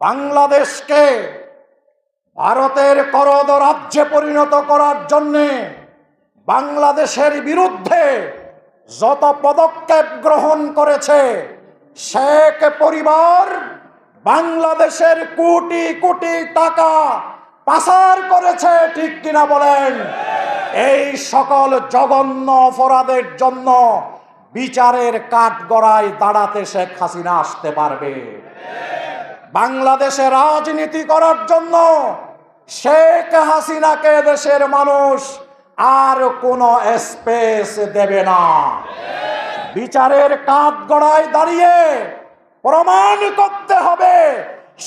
বাংলাদেশকে ভারতের করদ রাজ্যে পরিণত করার জন্যে বাংলাদেশের বিরুদ্ধে যত পদক্ষেপ গ্রহণ করেছে, শেখ পরিবার বাংলাদেশের কোটি কোটি টাকা পাচার করেছে, ঠিক কিনা বলেন? এই সকল জঘন্য অপরাধের জন্য বিচারের কাঠগড়ায় দাঁড়াতে শেখ হাসিনা আসতে পারবে। বাংলাদেশে রাজনীতি করার জন্য শেখ হাসিনাকে দেশের মানুষ আর কোনো স্পেস দেবে না। বিচারের কাঠগড়ায় দাঁড়িয়ে প্রমাণ করতে হবে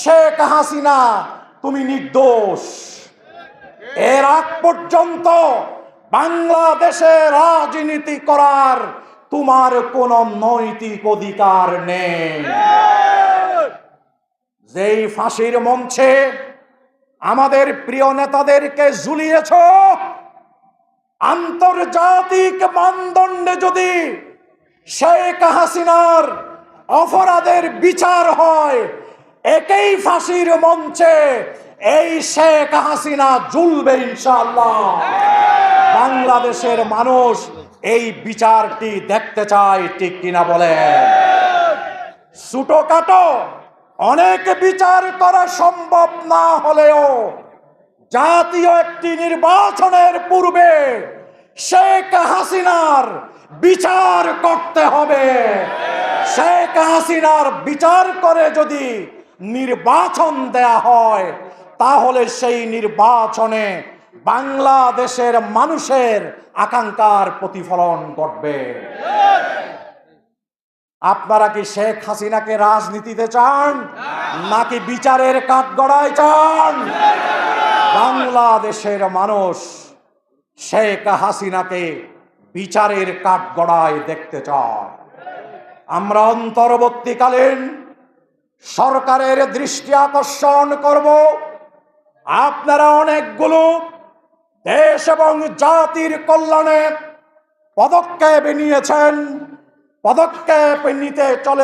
শেখ হাসিনা তুমি নির্দোষ। এর আগ পর্যন্ত বাংলাদেশে রাজনীতি করার তোমার কোনো নৈতিক অধিকার নেই। যেই ফাঁসির মঞ্চে আমাদের প্রিয় নেতাদেরকে ঝুলিয়েছ, আন্তর্জাতিক মানদণ্ডে যদি শেখ হাসিনার অপরাধের বিচার হয়, একই ফাঁসির মঞ্চে এই শেখ হাসিনা ঝুলবে ইনশাআল্লাহ। বাংলাদেশের মানুষ এই বিচারটি দেখতে চায়, ঠিক কিনা বলেন? ছোটখাটো অনেক বিচার করা সম্ভব না হলেও জাতীয় একটি নির্বাচনের পূর্বে শেখ হাসিনার বিচার করতে হবে। শেখ হাসিনার বিচার করে যদি নির্বাচন দেয়া হয়, তাহলে সেই নির্বাচনে বাংলাদেশের মানুষের আকাঙ্ক্ষার প্রতিফলন ঘটবে। আপনারা কি শেখ হাসিনাকে রাজনীতিতে চান, নাকি বিচারের কাঠগড়ায় চান? বাংলাদেশের মানুষ শেখ হাসিনাকে বিচারের কাঠগড়ায় দেখতে চায়। আমরা অন্তর্বর্তীকালীন সরকারের দৃষ্টি আকর্ষণ করব, আপনারা অনেকগুলো দেশ এবং জাতির কল্যাণে পদক্ষেপ নিয়েছেন, পদক্ষেপ নিতে চলে